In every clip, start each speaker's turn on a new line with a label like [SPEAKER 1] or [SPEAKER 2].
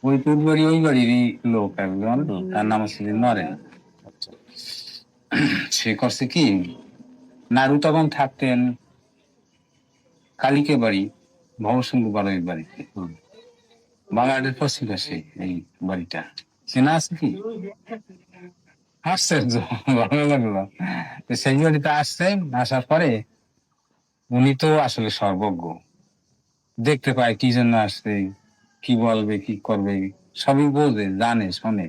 [SPEAKER 1] ওই তুতবাড়ি ওই বাড়িরই লোক একজন,
[SPEAKER 2] হুম।
[SPEAKER 1] তার নাম হচ্ছে যে নরেন। সে করছে কি, নাড়ু তখন থাকতেন কালিকে বাড়ি, ভবসুন্দর বাড়ির বাড়িতে, বাংলাদেশের পশ্চিম পাশে এই বাড়িটা। চেনা আছে কি? আশ্চর্য, ভালো লাগলো। তো সেই বাড়িতে আসছে, আসার পরে উনি তো আসলে সর্বজ্ঞ, দেখতে পায় কি জন্য আসছে, কি বলবে কি করবে, সবই বোঝে, জানে, শোনে।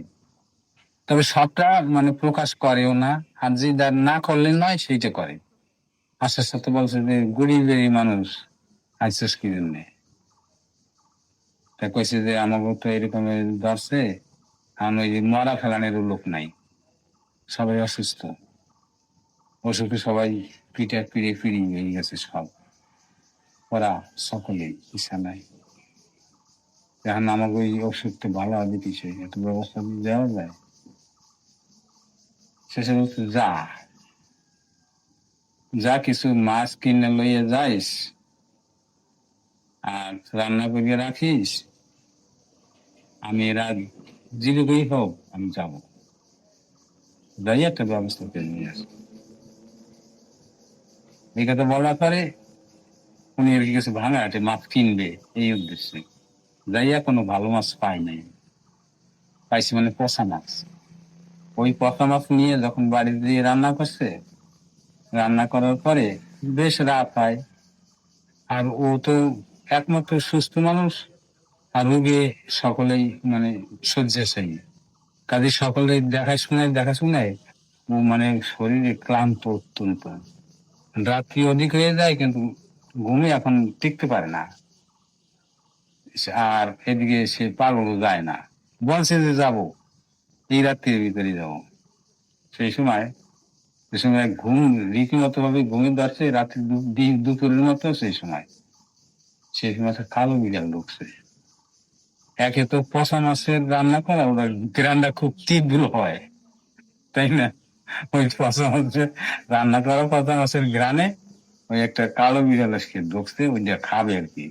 [SPEAKER 1] তবে সবটা মানে প্রকাশ করেও না, আর যে না করলে নয় সেইটা করে। আসার সাথে বলছে যে গরিবেরই মানুষ আইসস কি জন্যে। তা কইছে যে আমাকে তো এরকম ধরছে, কারণ ওই যে মরা ফেলানোর লোক নাই, সবাই অসুস্থ, অসুখে সবাই পিঠে পিড়ে ফিরি হয়ে গেছে সব, ওরা সকলেই ইচ্ছা নাই। এখন আমাকে ওই ওষুধটা ভালো হবে কিছু একটু ব্যবস্থা দেওয়া যায়। শেষে বলছে যা, যা কিছু মাছ কিনে লইয়ে যাইস, আর রান্না করিয়ে রাখিস, আমি এরা যেটুকুই হোক আমি যাবো, যাই একটা ব্যবস্থা করে নিয়ে আসবো। এই কথা বলার পরে উনি আর কি কিছু ভাঙা হাটে মাছ কিনবে এই উদ্দেশ্যে যাইয়া কোনো ভালো মাছ পাই নাই, পাইছি মানে পচা মাছ। ওই পচা মাছ নিয়ে যখন বাড়ি দিয়ে রান্না করছে, রান্না করার পরে বেশ রাত হয়। আর ও তো একমাত্র সুস্থ মানুষ, আর রোগে সকলেই মানে শয্যাশায়ী, কাজে সকলে দেখাশোনায় ও মানে শরীরে ক্লান্ত অত্যন্ত, রাত্রি অধিক হয়ে যায় কিন্তু ঘুমে এখন টিকতে পারে না। আর এদিকে সে পাগলও যায় না, বলছে যে যাবো, এই রাত্রির ভিতরে যাবো। সেই সময় সে সময় ঘুম রীতিমতো ভাবে ঘুমিয়ে ধরছে, রাত্রি দুপুরের মতো। সেই সময় একটা কালো বিড়াল ঢুকছে। একে তো পচা মাছের রান্না করা, ওরা গ্রানটা খুব তীব্র হয়, তাই না? ওই পচা মাছের রান্না করা পচা মাছের গ্রানে ওই একটা কালো বিড়াল এসে ঢুকছে, ওইটা খাবে আর কি।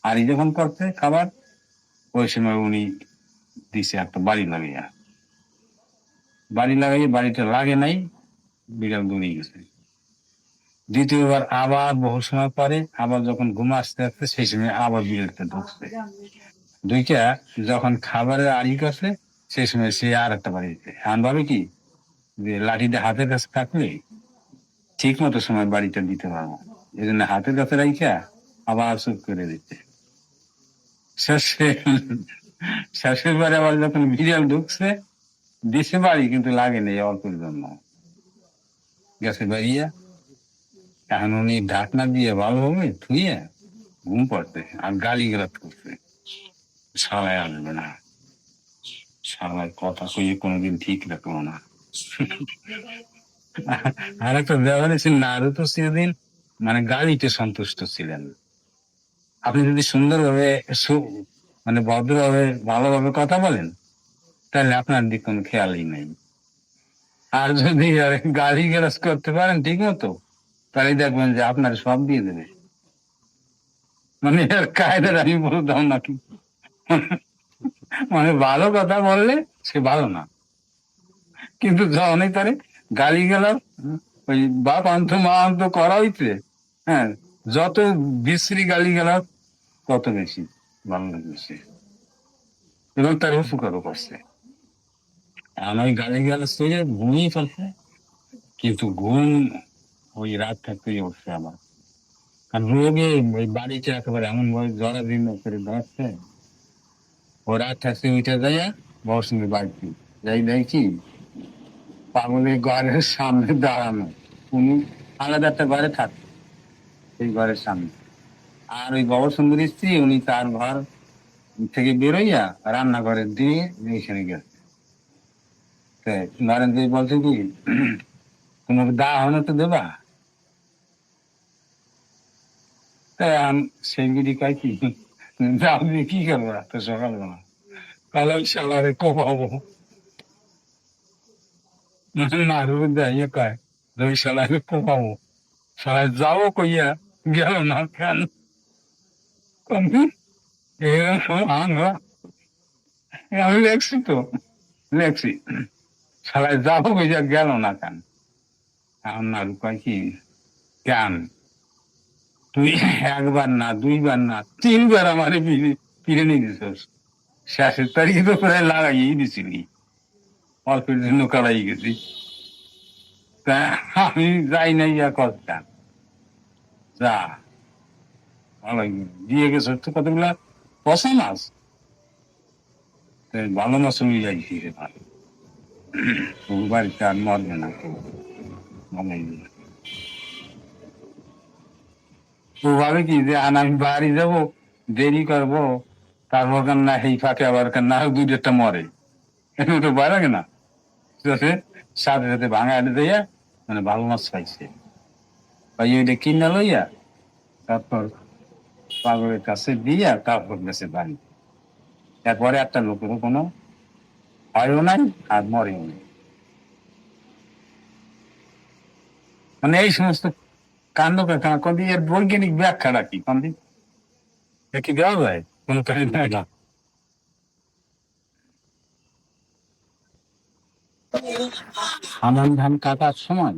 [SPEAKER 1] আর এই যখন করছে খাবার, ওই সময় উনি দিছে একটা বাড়ি লাগাইয়ে বাড়িটা লাগে নাই, বিড়াল দৌড়িয়ে গেছে। দ্বিতীয়বার আবার বহু সময় পরে আবার যখন ঘুম আসতে আসতে সেই সময় আবার বিড়ালটা ঢুকছে। দুইটা যখন খাবারের আড়ি করছে সেই সময় সে আর একটা বাড়িতে এমন ভাবে কি, যে লাঠিটা হাতের কাছে থাকলে ঠিক মতো সময় বাড়িটা দিতে পারবো, এই জন্য হাতের কাছে রাইখা আবার চুপ করে দিচ্ছে। শেষে শেষের বারে আবার যখন বিড়াল ঢুকছে, দিছে বাড়ি কিন্তু লাগে নেই, অল্পের জন্য গেছে বাড়িয়া। এখন উনি ঢাকনা দিয়ে ভালোভাবে ধুয়ে ঘুম পড়তে আর গালিগালাজ করছে, সবাই আসবে না, সবাই কথা কইয়ে কোনোদিন ঠিক রাখবো না। আর একটা ব্যাপার ছিল, নারুতো চিরদিন মানে গালিতে সন্তুষ্ট ছিলেন। আপনি যদি সুন্দরভাবে মানে ভদ্রভাবে ভালোভাবে কথা বলেন, তাহলে আপনার দিক কোনো খেয়ালই নেই। আর যদি গালি গালাজ করতে পারেন ঠিক মতো, তাহলে দেখবেন যে আপনার সব দিয়ে দেবে। মানে এর কায়দার আমি বলতাম নাকি, মানে ভালো কথা বললে সে ভালো না, কিন্তু অনেক তারে গালি গালাজ, ওই বাপ আন্ত মা আন্ত করা হইতে, হ্যাঁ, যত বিশ্রী গালি গালাজ তত বেশি ভালো লাগছে, এবং তার উপকারও করছে। এখন ওই গালি গালাজ করে ঘুমিয়ে ফেলছে, কিন্তু ঘুম ওই রাত থাকতেই উঠছে আবার। আর রোগে ওই বাড়িতে একেবারে এমন ভাবে জরাজীর্ণ করে ধরছে, ও রাত থাকতে উঠে যায় বসনের বাড়িতে, যাই দেখি পাগলের ঘরের সামনে দাঁড়ানো, উনি আলাদা একটা ঘরে থাকতো, সেই ঘরের সামনে। আর ওই বড় সুন্দরী স্ত্রী উনি তার ঘর থেকে বেরোইয়া রান্নাঘরের দিয়ে এখানে গেছে। নরেন্দ্র বলছে কি, তোমাকে দা হনে তো দেবা। তাই সেই বিধি কয় কি, দাও দিয়ে কি করবো তো সকালবেলা, তাহলে ওই শালারে কোপাবো। না রুবে দেয় কয় ওই শালারে কোপাবো, শালায় যাবো কইয়া গেল না কেন, এরকম সময় আনবা আমি লেখছি তো, লেখছি সবাই যাবো বুঝা গেল না কেন। এখন না কয় কি, কেন তুই একবার না দুইবার না তিনবার আমার ফিরে নিয়ে দিছিস, শেষের তারিখে তো প্রায় লাগাইয়েই দিছিলি, অল্পের জন্য কারাই গেছি। তা আমি যাই নাই ইয়া করতাম, যা ভালো দিয়ে গেছে তো কতগুলা পচা মাছ, ভালো মাছ নিয়ে যাইছি রে ভাই, তোর বাড়িতে আর মরবে না কেউ, ভালোই। ও ভাবে কি যে আমি বাড়ি যাবো, দেরি করবো, তারপর কেন না এই ফাঁকে আবার কেন না দুই একটা মরে, এটা তো ভয় লাগে না। সাথে সাথে ভাঙা আটে দিয়ে মানে ভালো মাছ পাইছে, পাই ওইটা কিনা লইয়া তারপর পাগলের কাছে দিয়া তারপর গেছে বাড়ি। এরপরে একটা লোকেরও কোনো ভয়ও নাই আর মরেও নাই। মানে এই সমস্ত কাণ্ড কারখানা কদি এর বৈজ্ঞানিক ব্যাখ্যাটা কি কন্দি, কি দেওয়া যায় কোনো কাহিনী না। আমার ধান কাটার সময়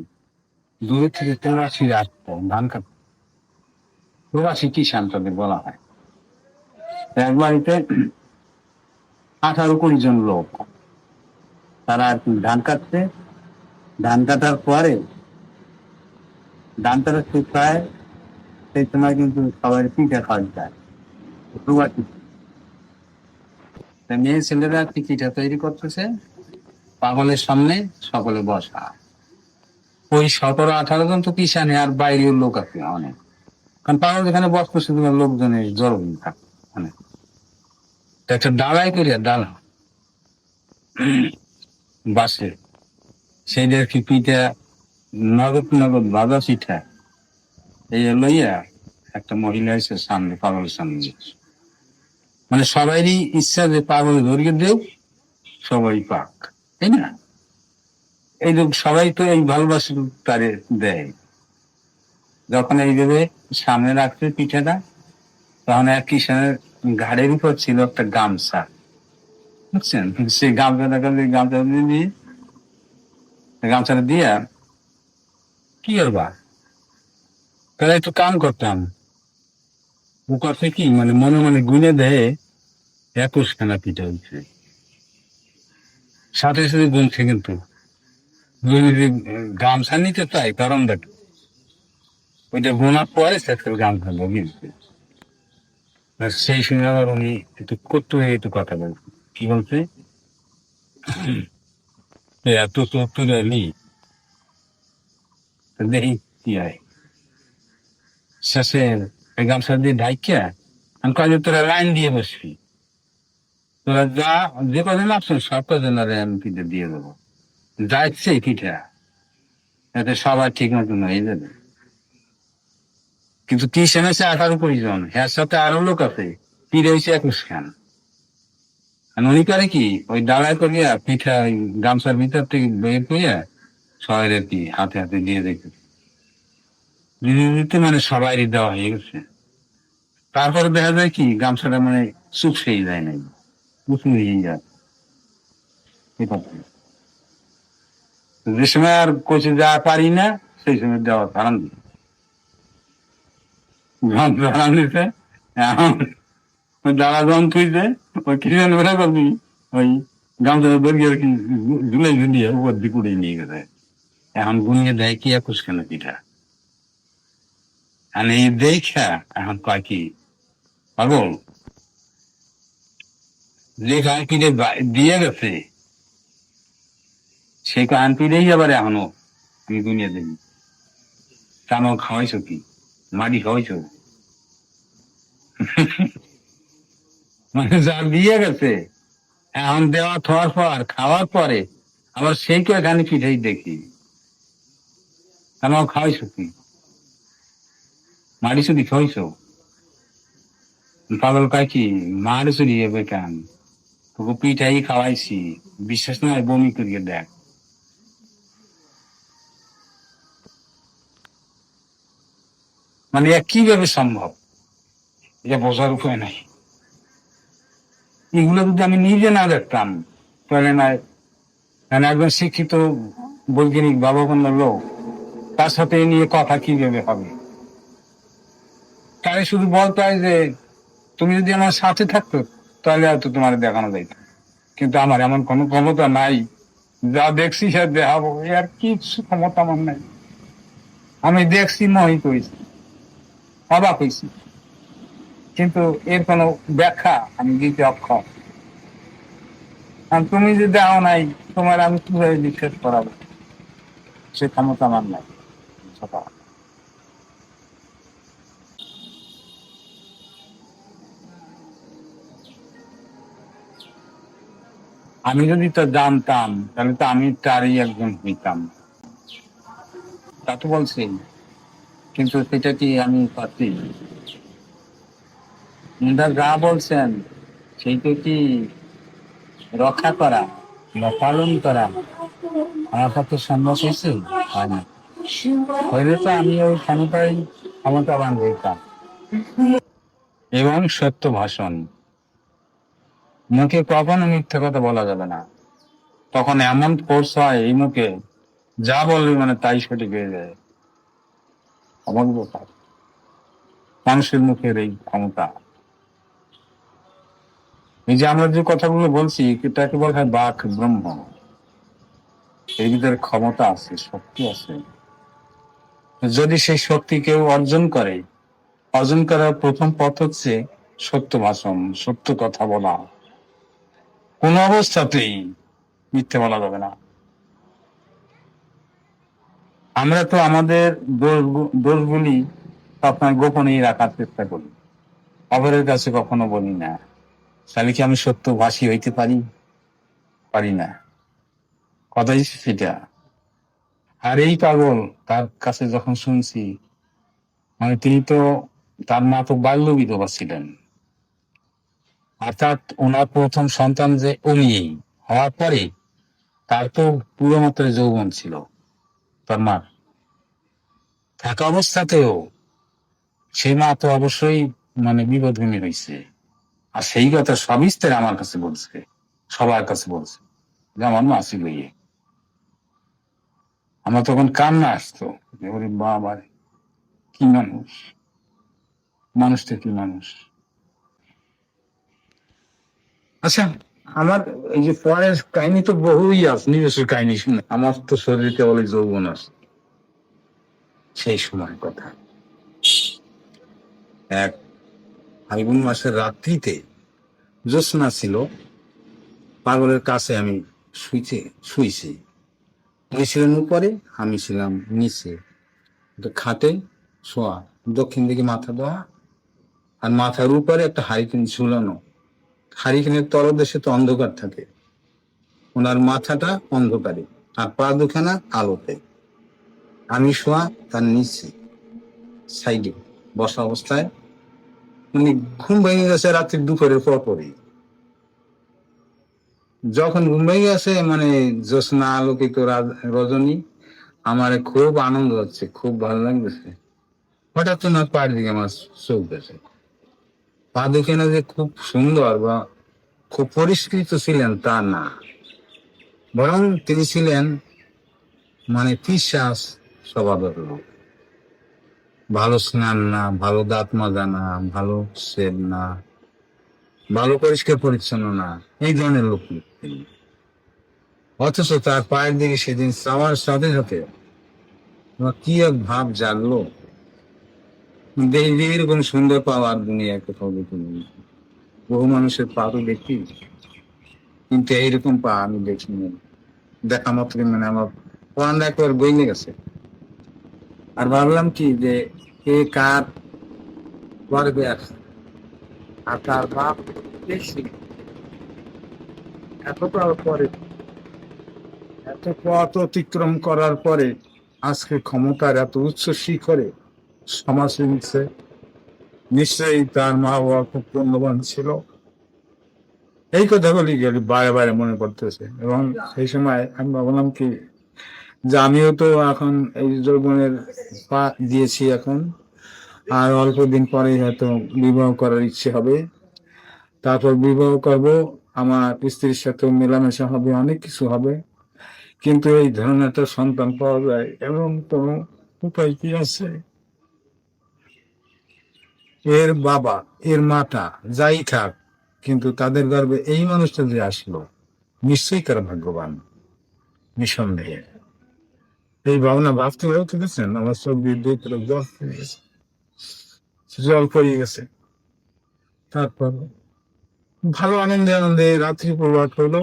[SPEAKER 1] দূরে থেকে প্রবাসী আসতো ধান কাট, প্রবাসী কিষান তাদের বলা হয়। এক বাড়িতে 18-20 জন লোক, তারা আর কি ধান কাটছে। ধান কাটার পরে ধান কাটা শুকায়, সেই সময় কিন্তু সবাই পিঠা খাওয়া যায় প্রবাসী। মেয়ে ছেলেরা পিঠা তৈরি করতেছে, পাগলের সামনে সকলে বসা। ওই 17-18 জন তো কিষানে, আর বাইরের লোক আছে অনেক, কারণ পাগল যেখানে বসতেছে লোকজনের জড়ো থাকে অনেক। একটা ডালাই করিয়া ডালা বাসে, সেইটার কি পিঠা নগদ নগদ বাজা পিঠা এই লইয়া একটা মহিলা এসে সামনে, পাগলের সামনে। মানে সবারই ইচ্ছা যে পাগল ধরিয়ে দেও, সবাই পাক, তাই না? এই লোক সবাই তো এই ভালোবাসা তারে দেয়। যখন এইভাবে সামনে রাখছে পিঠাটা, তখন এক কিষানের ঘাড়ের উপর ছিল একটা গামছা, বুঝছেন? সেই গামছাটা দিয়ে গামছাটা দিয়া কি করবা, তাহলে একটু কাম করতাম। ও করছে কি, মানে মনে মনে গুনে দেয় 21খানা পিঠা হয়েছে, সাথে সাথে গুনছে কিন্তু যদি গামছা নিতে চাই কারণ দেখ ওইটা গোনার পরে শেষের গামছা গিয়েছে। সেই সময় আবার উনি একটু করতে হয়ে একটু কথা বলছে, কি বলছে, এত তো নি দেখি কি হয়। শেষে এই গামছা দিয়ে ঢাইকা আমি কাজে তোরা লাইন দিয়ে বসবি, তোরা যা যে কদিন আসছেন সব কদিন আরে আমি পিঠা দিয়ে দেবো, যাচ্ছে পিঠা, এতে সবার ঠিক মতন হয়ে যাবে। কিন্তু কি সেনেছে 18-20 জন, এর সাথে আরো লোক আছে, পিঠে হয়েছে 21 খান। আর উনি করে কি, ওই ডালায় করিয়া পিঠা ওই গামছার ভিতর থেকে বের করিয়া সবাই আর কি হাতে হাতে দিয়ে দেখে দিতে দিতে মানে সবারই দেওয়া হয়ে গেছে। তারপরে দেখা যায় কি গামছাটা মানে চুপসেই যায় নাই, উঁচু হয়ে যায়। এই কথা। যে সময় আর কোচে যা পারি না সেই সময় দেওয়া হারান হারান দিতে। এখন ওই দাঁড়া যখন তুইছে ওই কিষান বেড়া করবি, ওই গামছা বেরিয়ে আর কি ঝুলাই ঝুলিয়ে উপর দিকে উড়িয়ে নিয়ে গেছে। এখন গুনিয়ে দেয় কি 21খানা পিঠা। আর এই দেখা এখন কয় কি, পাগল যে কান পিঠে দিয়ে গেছে সেই কান পিঠেই আবার এখনো আমি দুনিয়া দেখি। কানো খাওয়াইছো কি, মাটি খাওয়াইছো? মানে যা দিয়ে গেছে এখন দেওয়া খাওয়ার পর খাওয়ার পরে আবার সেই কয়খানি পিঠেই দেখি, কানো খাওয়াইছো কি, মাটি চুরি খাওয়াইছো? পাগল কয় কি, মার চুরি হবে কেন, তোকে পিঠাই খাওয়াইছি, বিশ্বাস নয় বমি করিয়ে দেখ। মানে কিভাবে সম্ভব, এটা বোঝার উপায় নাই। এগুলো যদি আমি নিজে না দেখতাম তাহলে না, মানে একজন শিক্ষিত বৈজ্ঞানিক ভাবাপন্ন লোক, তার সাথে এ নিয়ে কথা কিভাবে হবে? তাই শুধু বলতে হয় যে তুমি যদি আমার সাথে থাকতো তাহলে হয়তো তোমার দেখানো যাইত, কিন্তু আমার এমন কোনো ক্ষমতা নাই। যা দেখছি সে দেখাবো, আর কিছু ক্ষমতা আমার নাই। আমি দেখছি, মোহিত হয়েছি, অবাক হয়েছি, কিন্তু এর কোনো ব্যাখ্যা আমি দিতে অক্ষম। আর তুমি যদি দেখাও নাই, তোমার আমি কিভাবে বিশ্বাস করাবো? সে ক্ষমতা আমার নাই। আমি যদি তা জানতাম তাহলে তো আমি তারই একজন হইতাম, তা তো বলছি, কিন্তু সেটা কি আমি পাচ্ছি? উনারা যা বলছেন সেইটা কি রক্ষা করা বা পালন করা আমার পক্ষে সম্ভব হয়েছে? হয় না। হইলে তো আমি ওই ক্ষমতায় ক্ষমতাবান হইতাম। এবং সত্য ভাষণ, মুখে কখনো মিথ্যে কথা বলা যাবে না। তখন এমন ফোর্স হয় এই মুখে, যা বলবি মানে তাই সঠিক হয়ে যায়। অবাক ব্যাপার, মানুষের মুখের এই ক্ষমতা। এই যে আমরা যে কথাগুলো বলছি এটাকে বলা হয় বাক ব্রহ্ম। এর ভিতরে ক্ষমতা আছে, শক্তি আছে। যদি সেই শক্তি কেউ অর্জন করে, অর্জন করার প্রথম পথ হচ্ছে সত্য ভাষণ, সত্য কথা বলা। কোন অবস্থাতেই মিথ্যে বলা যাবে না। আমরা তো আমাদের দোষগুলি আপনার গোপনেই রাখার চেষ্টা করি, অপরের কাছে কখনো বলি না। তাহলে কি আমি সত্য ভাষী হইতে পারি? পারি না। কথাই সেটা। আর এই পাগল, তার কাছে যখন শুনছি, মানে তিনি তো, তার মা তো বাল্য বিধবা ছিলেন, অর্থাৎ ওনার প্রথম সন্তান যে উনি হওয়ার পরে তার তো পুরো মাত্রায় যৌবন ছিল তার মা থাকা অবস্থাতেও। সেই মা তো অবশ্যই মানে বিপদভূমি হয়েছে। আর সেই কথা সবিস্তারে আমার কাছে বলছে, সবার কাছে বলছে যে আমার মা ছিল ইয়ে। আমার তখন কান্না আসতো যে ওরে বাবা, কি মানুষ, মানুষটা কি মানুষ। আচ্ছা, আমার এই যে পরের কাহিনী তো বহুই আছে, নিজস্ব কাহিনী শুনে আমার তো শরীরে কেবল যৌবন আছে। সেই সময় কথা, এক ফাল্গুন মাসের রাত্রিতে জ্যোৎস্না ছিল, পাগলের কাছে আমি শুইছি। উনি ছিলেন উপরে, আমি ছিলাম নিচে। খাটে শোয়া, দক্ষিণ দিকে মাথা দেওয়া, আর মাথার উপরে একটা হারিকেন ঝুলানো। হারিকেনের তলদেশে তো অন্ধকার থাকে, ওনার মাথাটা অন্ধকারে আর পা দুখানা আলোতে। আমি শোয়া তার নিচে সাইডে বসা অবস্থায়। উনি ঘুম ভেঙে গেছে রাত্রি দুপুরের পরপরই। যখন ঘুম ভেঙে গেছে মানে জ্যোৎস্না আলোকিত রজনী, আমার খুব আনন্দ হচ্ছে, খুব ভালো লাগতেছে। হঠাৎ ওনার পায়ের দিকে আমার চোখ গেছে। পা দেখে না যে খুব সুন্দর বা খুব পরিষ্কৃত ছিলেন তা না, বরং তিনি ছিলেন মানে পিশাচ স্বভাবের লোক। ভালো স্নান না, ভালো দাঁত মাজা না, ভালো সেব না, ভালো পরিষ্কার পরিচ্ছন্ন না, এই ধরনের লোক তিনি। অথচ তার পায়ের দিকে সেদিন চাওয়ার সাথে সাথে আমার কি এক ভাব জাগলো, দেখবি এরকম সুন্দর পাওয়ার দুনিয়ায় কোথাও দেখিনি। বহু মানুষের পা তো দেখি, কিন্তু এইরকম পা আমি দেখিনি। দেখা মাত্র মানে আমার প্রাণ একবার বইলে গেছে। আর ভাবলাম কি যে এ কার করবে, আর তার বাপ দেখছি এতটা পরে, এত পথ অতিক্রম করার পরে আজকে ক্ষমতার এত উচ্চ শিখরে সমাজ নিচ্ছে। নিশ্চয়ই তার মা বাবা খুব পুণ্যবান ছিল। এই কথাগুলি গেলে বারে বারে মনে পড়তেছে, এবং সেই সময় আমি ভাবলাম কি যে আমিও তো এখন এই যৌবনের পা দিয়েছি এখন, আর অল্প দিন পরেই হয়তো বিবাহ করার ইচ্ছে হবে। তারপর বিবাহ করব, আমার স্ত্রীর সাথে মেলামেশা হবে, অনেক কিছু হবে। কিন্তু এই ধরনের একটা সন্তান পাওয়া যায় এমন কোনো উপায় কি আছে? এর বাবা, এর মাটা, যাই থাক, কিন্তু তাদের গর্ভে এই মানুষটা যে আসলো, নিশ্চয়ই তারা ভাগ্যবান, নিঃসন্দেহে। এই ভাবনা ভাবতে হয়েও তুলেছেন, আমার চোখ দিয়ে দুই চোখ জল পড়ে গেছে, জল পড়ে গেছে। তারপর ভালো আনন্দে আনন্দে রাত্রি প্রভাত হলো।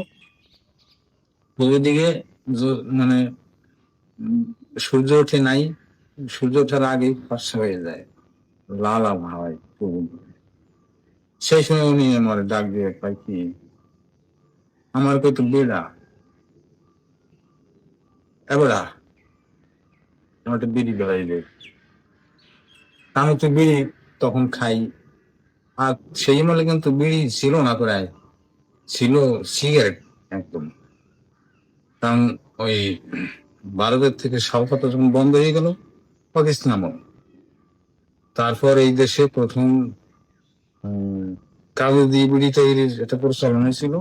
[SPEAKER 1] পূর্ব দিকে মানে সূর্য ওঠে নাই, সূর্য ওঠার আগে ফর্সা হয়ে যায়, লাল আভা হয় পূর্ব দিকে। সেই সময় উনি আমার ডাক দিয়ে পাই কি, আমার কত বেড়া, এবার আমার একটা বিড়ি ধরাই দেয়। আমি তো বিড়ি তখন খাই, আর সেই আমলে কিন্তু বিড়ি ছিল না, প্রায় ছিল সিগারেট একদম। কারণ ওই ভারতের থেকে স্বাভাবিকতা যখন বন্ধ হয়ে গেল, পাকিস্তান আমল, তারপর এই দেশে প্রথম কাগজ দিয়ে বিড়ি তৈরির একটা প্রচলন হয়েছিল।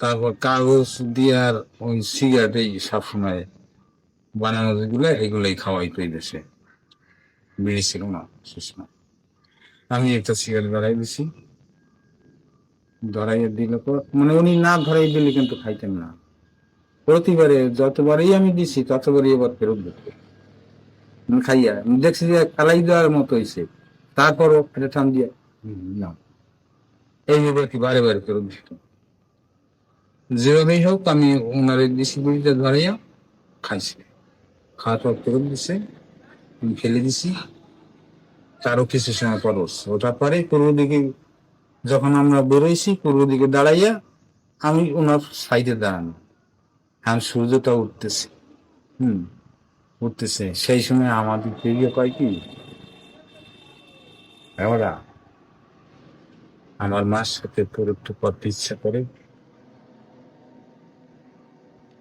[SPEAKER 1] তারপর কাগজ দিয়ে আর ওই সিগারেট এই সবসময় বানানো যেগুলো এগুলোই খাওয়াইতো এই দেশে, বিড়ি ছিল না সে সময়। আমি একটা সিগারেট ধরাই দিছি, ধরাইয়া দিল পর মানে উনি না ধরাই দিলে কিন্তু খাইতেন না। প্রতিবারে যতবারই আমি দিছি ততবারই এবার ফেরত দিত। খাইয়া আমি দেখছি যে খালাই দেওয়ার মতো হয়েছে, তারপরও এটা টান দিয়ে না, এইভাবে কি বারে বারে ফেরত দিত। যেভাবেই হোক আমি ওনার এই দেশি বিড়িটা ধরাইয়া খাইছি, খাওয়ার পর ফেরত দিছে, আমি ফেলে দিছি। তারও কিছু সময় পর উঠছে, ওটার পরে পূর্ব দিকে যখন আমরা বেরোইছি, পূর্ব দিকে দাঁড়াইয়া আমি ওনার সাইডে দাঁড়ানো, এখন সূর্যটা উঠতেছে, হম উঠতেছে। সেই সময় আমাদের ফিরিয়ে কয় কি, ওরা আমার মার সাথে তোর একটু করতে ইচ্ছা করে,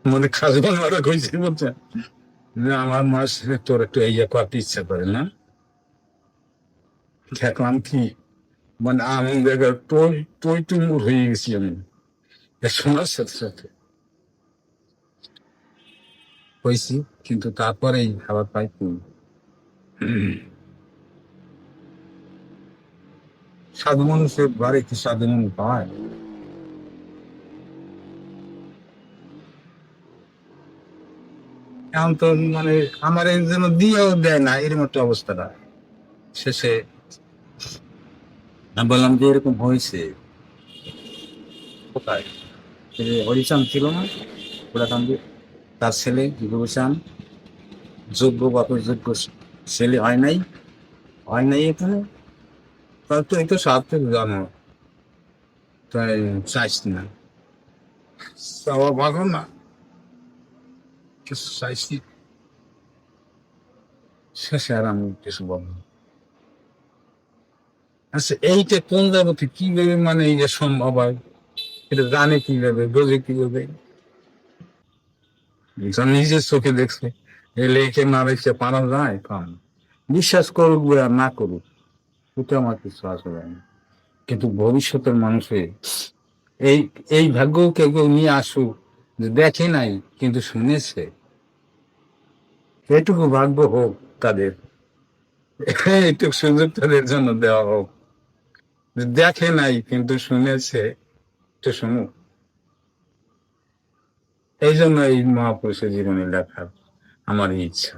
[SPEAKER 1] মানে খাজবান ওরা কইছে বলছে যে আমার মার সাথে তোর একটু এই করতে ইচ্ছা করে না। দেখলাম কি, মানে আমি জায়গায় টই টই টুমুর হয়ে গেছি আমি শোনার সাথে সাথে হয়েছি। কিন্তু তারপরে এই খাবার পাই কি, সাধু মানুষের ঘরে কি সাধু মানুষ পায়? এখন তো মানে আমার এই জন্য দিয়েও দেয় না, এর মতো অবস্থাটা। শেষে আমি বললাম যে এরকম হয়েছে কোথায়, হরিচান ছিল না ওরা কান্দি, তার ছেলে বিভূষণ, যোগ্য বাপের যোগ্য ছেলে হয় নাই, হয় নাই এখানে, তার তো একটু স্বার্থ জানো, তাই চাইস না, চাওয়া ভালো না, কিছু চাইছি। শেষে আর আমি কিছু বললাম। আচ্ছা এইটা কোন যাবতে কিভাবে মানে এই যে সম্ভব হয়, এটা জানে কিভাবে, বোঝে কিভাবে? যা নিজের চোখে দেখছে, এ লেখে না রেখে পারা যায় কাম, বিশ্বাস করুক আর না করুক, ওটা আমার কিছু আসে যায় না। কিন্তু ভবিষ্যতের মানুষে এই এই ভাগ্য কেউ কেউ নিয়ে আসুক, যে দেখে নাই কিন্তু শুনেছে, এটুকু ভাগ্য হোক তাদের, এইটুকু সুযোগ তাদের জন্য দেওয়া হোক, যে দেখে নাই কিন্তু শুনেছে, তো শুনুক। এই জন্য এই মহাপুরুষের জীবনে লেখার আমার ইচ্ছা।